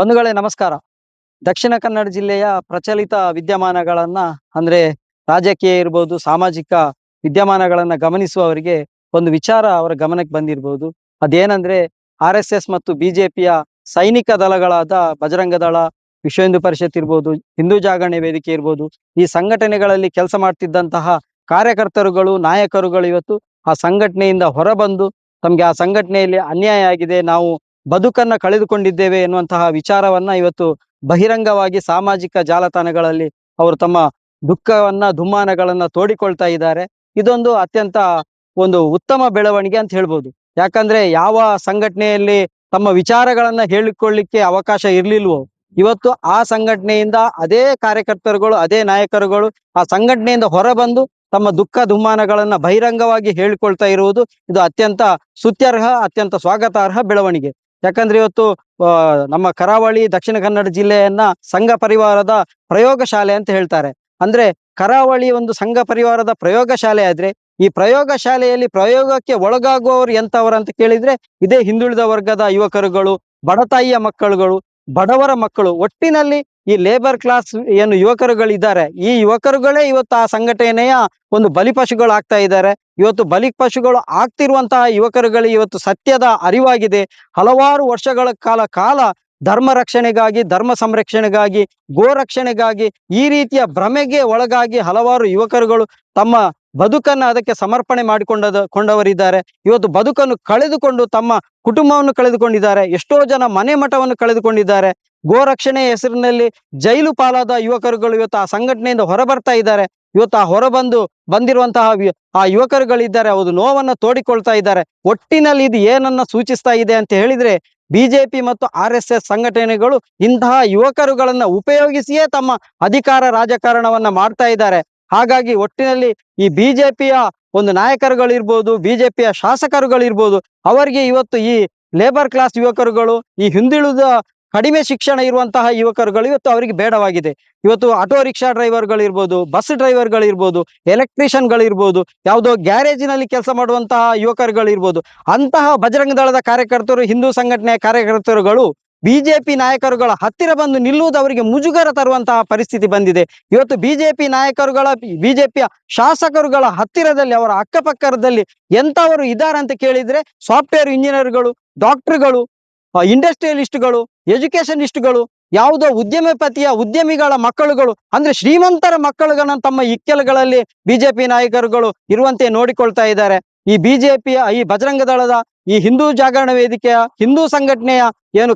ಬಂಧುಗಳೇ ನಮಸ್ಕಾರ. ದಕ್ಷಿಣ ಕನ್ನಡ ಜಿಲ್ಲೆಯ ಪ್ರಚಲಿತ ವಿದ್ಯಮಾನಗಳನ್ನ ಅಂದ್ರೆ ರಾಜಕೀಯ ಇರ್ಬೋದು, ಸಾಮಾಜಿಕ ವಿದ್ಯಮಾನಗಳನ್ನ ಗಮನಿಸುವವರಿಗೆ ಒಂದು ವಿಚಾರ ಅವರ ಗಮನಕ್ಕೆ ಬಂದಿರ್ಬೋದು. ಅದೇನಂದ್ರೆ RSS ಮತ್ತು ಬಿಜೆಪಿಯ ಸೈನಿಕ ದಳಗಳಾದ ಬಜರಂಗ ದಳ, ವಿಶ್ವ ಹಿಂದೂ ಪರಿಷತ್ ಇರ್ಬೋದು, ಹಿಂದೂ ಜಾಗರಣೆ ವೇದಿಕೆ ಇರ್ಬೋದು, ಈ ಸಂಘಟನೆಗಳಲ್ಲಿ ಕೆಲಸ ಮಾಡ್ತಿದ್ದಂತಹ ಕಾರ್ಯಕರ್ತರುಗಳು, ನಾಯಕರುಗಳು ಇವತ್ತು ಆ ಸಂಘಟನೆಯಿಂದ ಹೊರಬಂದು ತಮ್ಗೆ ಆ ಸಂಘಟನೆಯಲ್ಲಿ ಅನ್ಯಾಯ ಆಗಿದೆ, ನಾವು ಬದುಕನ್ನ ಕಳೆದುಕೊಂಡಿದ್ದೇವೆ ಎನ್ನುವಂತಹ ವಿಚಾರವನ್ನ ಇವತ್ತು ಬಹಿರಂಗವಾಗಿ ಸಾಮಾಜಿಕ ಜಾಲತಾಣಗಳಲ್ಲಿ ಅವರು ತಮ್ಮ ದುಃಖವನ್ನ, ದುಮ್ಮಾನಗಳನ್ನ ತೋಡಿಕೊಳ್ತಾ ಇದ್ದಾರೆ. ಇದೊಂದು ಅತ್ಯಂತ ಒಂದು ಉತ್ತಮ ಬೆಳವಣಿಗೆ ಅಂತ ಹೇಳ್ಬೋದು. ಯಾಕಂದ್ರೆ ಯಾವ ಸಂಘಟನೆಯಲ್ಲಿ ತಮ್ಮ ವಿಚಾರಗಳನ್ನ ಹೇಳಿಕೊಳ್ಳಿಕ್ಕೆ ಅವಕಾಶ ಇರ್ಲಿಲ್ವೋ, ಇವತ್ತು ಆ ಸಂಘಟನೆಯಿಂದ ಅದೇ ಕಾರ್ಯಕರ್ತರುಗಳು, ಅದೇ ನಾಯಕರುಗಳು ಆ ಸಂಘಟನೆಯಿಂದ ಹೊರಬಂದು ತಮ್ಮ ದುಃಖ ದುಮ್ಮಾನಗಳನ್ನ ಬಹಿರಂಗವಾಗಿ ಹೇಳಿಕೊಳ್ತಾ ಇರುವುದು ಇದು ಅತ್ಯಂತ ಸ್ತುತ್ಯರ್ಹ, ಅತ್ಯಂತ ಸ್ವಾಗತಾರ್ಹ ಬೆಳವಣಿಗೆ. ಯಾಕಂದ್ರೆ ಇವತ್ತು ನಮ್ಮ ಕರಾವಳಿ ದಕ್ಷಿಣ ಕನ್ನಡ ಜಿಲ್ಲೆಯನ್ನ ಸಂಘ ಪರಿವಾರದ ಪ್ರಯೋಗಶಾಲೆ ಅಂತ ಹೇಳ್ತಾರೆ. ಅಂದ್ರೆ ಕರಾವಳಿ ಒಂದು ಸಂಘ ಪರಿವಾರದ ಪ್ರಯೋಗಶಾಲೆ ಆದ್ರೆ, ಈ ಪ್ರಯೋಗಶಾಲೆಯಲ್ಲಿ ಪ್ರಯೋಗಕ್ಕೆ ಒಳಗಾಗುವವರು ಎಂತವರು ಅಂತ ಕೇಳಿದ್ರೆ ಇದೇ ಹಿಂದುಳಿದ ವರ್ಗದ ಯುವಕರುಗಳು, ಬಡತಾಯಿಯ ಮಕ್ಕಳುಗಳು, ಬಡವರ ಮಕ್ಕಳು, ಒಟ್ಟಿನಲ್ಲಿ ಈ ಲೇಬರ್ ಕ್ಲಾಸ್ ಏನು ಯುವಕರುಗಳಿದ್ದಾರೆ, ಈ ಯುವಕರುಗಳೇ ಇವತ್ತು ಆ ಸಂಘಟನೆಯ ಒಂದು ಬಲಿಪಶುಗಳು ಆಗ್ತಾ ಇದ್ದಾರೆ. ಇವತ್ತು ಬಲಿಪಶುಗಳು ಆಗ್ತಿರುವಂತಹ ಯುವಕರುಗಳಿಗೆ ಇವತ್ತು ಸತ್ಯದ ಅರಿವಾಗಿದೆ. ಹಲವಾರು ವರ್ಷಗಳ ಕಾಲ ಧರ್ಮ ರಕ್ಷಣೆಗಾಗಿ, ಧರ್ಮ ಸಂರಕ್ಷಣೆಗಾಗಿ, ಗೋ ರಕ್ಷಣೆಗಾಗಿ ಈ ರೀತಿಯ ಭ್ರಮೆಗೆ ಒಳಗಾಗಿ ಹಲವಾರು ಯುವಕರುಗಳು ತಮ್ಮ ಬದುಕನ್ನ ಅದಕ್ಕೆ ಸಮರ್ಪಣೆ ಕೊಂಡವರಿದ್ದಾರೆ. ಇವತ್ತು ಬದುಕನ್ನು ಕಳೆದುಕೊಂಡು ತಮ್ಮ ಕುಟುಂಬವನ್ನು ಕಳೆದುಕೊಂಡಿದ್ದಾರೆ. ಎಷ್ಟೋ ಜನ ಮನೆ ಮಠವನ್ನು ಕಳೆದುಕೊಂಡಿದ್ದಾರೆ. ಗೋ ರಕ್ಷಣೆ ಹೆಸರಿನಲ್ಲಿ ಜೈಲು ಪಾಲಾದ ಯುವಕರುಗಳು ಇವತ್ತು ಆ ಸಂಘಟನೆಯಿಂದ ಹೊರಬರ್ತಾ ಇದ್ದಾರೆ. ಇವತ್ತು ಆ ಬಂದಿರುವಂತಹ ಆ ಯುವಕರುಗಳಿದ್ದಾರೆ, ಅವರು ನೋವನ್ನ ತೋಡಿಕೊಳ್ತಾ ಇದ್ದಾರೆ. ಒಟ್ಟಿನಲ್ಲಿ ಇದು ಏನನ್ನ ಸೂಚಿಸ್ತಾ ಇದೆ ಅಂತ ಹೇಳಿದ್ರೆ, ಬಿಜೆಪಿ ಮತ್ತು RSS ಸಂಘಟನೆಗಳು ಇಂತಹ ಯುವಕರುಗಳನ್ನ ಉಪಯೋಗಿಸಿಯೇ ತಮ್ಮ ಅಧಿಕಾರ ರಾಜಕಾರಣವನ್ನ ಮಾಡ್ತಾ ಇದ್ದಾರೆ. ಹಾಗಾಗಿ ಒಟ್ಟಿನಲ್ಲಿ ಈ ಬಿಜೆಪಿಯ ಒಂದು ನಾಯಕರುಗಳಿರ್ಬೋದು, ಬಿಜೆಪಿಯ ಶಾಸಕರುಗಳಿರ್ಬೋದು, ಅವರಿಗೆ ಇವತ್ತು ಈ ಲೇಬರ್ ಕ್ಲಾಸ್ ಯುವಕರುಗಳು, ಈ ಹಿಂದುಳಿದ ಕಡಿಮೆ ಶಿಕ್ಷಣ ಇರುವಂತಹ ಯುವಕರುಗಳು ಇವತ್ತು ಅವರಿಗೆ ಬೇಡವಾಗಿದೆ. ಇವತ್ತು ಆಟೋ ರಿಕ್ಷಾ ಡ್ರೈವರ್ಗಳಿರ್ಬೋದು, ಬಸ್ ಡ್ರೈವರ್ಗಳಿರ್ಬೋದು, ಎಲೆಕ್ಟ್ರಿಷಿಯನ್ಗಳಿರ್ಬೋದು, ಯಾವುದೋ ಗ್ಯಾರೇಜಿನಲ್ಲಿ ಕೆಲಸ ಮಾಡುವಂತಹ ಯುವಕರುಗಳಿರ್ಬೋದು, ಅಂತಹ ಬಜರಂಗ ದಳದ ಕಾರ್ಯಕರ್ತರು, ಹಿಂದೂ ಸಂಘಟನೆಯ ಕಾರ್ಯಕರ್ತರುಗಳು ಬಿಜೆಪಿ ನಾಯಕರುಗಳ ಹತ್ತಿರ ಬಂದು ನಿಲ್ಲುವುದು ಅವರಿಗೆ ಮುಜುಗರ ತರುವಂತಹ ಪರಿಸ್ಥಿತಿ ಬಂದಿದೆ. ಇವತ್ತು ಬಿಜೆಪಿಯ ಶಾಸಕರುಗಳ ಹತ್ತಿರದಲ್ಲಿ, ಅವರ ಅಕ್ಕಪಕ್ಕದಲ್ಲಿ ಎಂತವರು ಇದ್ದಾರೆ ಅಂತ ಕೇಳಿದ್ರೆ ಸಾಫ್ಟ್ವೇರ್ ಇಂಜಿನಿಯರ್ಗಳು, ಡಾಕ್ಟರ್ಗಳು, ಇಂಡಸ್ಟ್ರಿಯಲಿಸ್ಟ್ಗಳು, ಎಜುಕೇಶನಿಸ್ಟ್ಗಳು, ಯಾವುದೋ ಉದ್ಯಮಿಗಳ ಮಕ್ಕಳುಗಳು, ಅಂದ್ರೆ ಶ್ರೀಮಂತರ ಮಕ್ಕಳುಗಳನ್ನ ತಮ್ಮ ಇಕ್ಕೆಲಗಳಲ್ಲಿ ಬಿಜೆಪಿ ನಾಯಕರುಗಳು ಇರುವಂತೆ ನೋಡಿಕೊಳ್ತಾ ಇದ್ದಾರೆ. ಈ ಬಿಜೆಪಿಯ, ಈ ಬಜರಂಗ ದಳದ, ಈ ಹಿಂದೂ ಜಾಗರಣ ವೇದಿಕೆಯ, ಹಿಂದೂ ಸಂಘಟನೆಯ ಏನು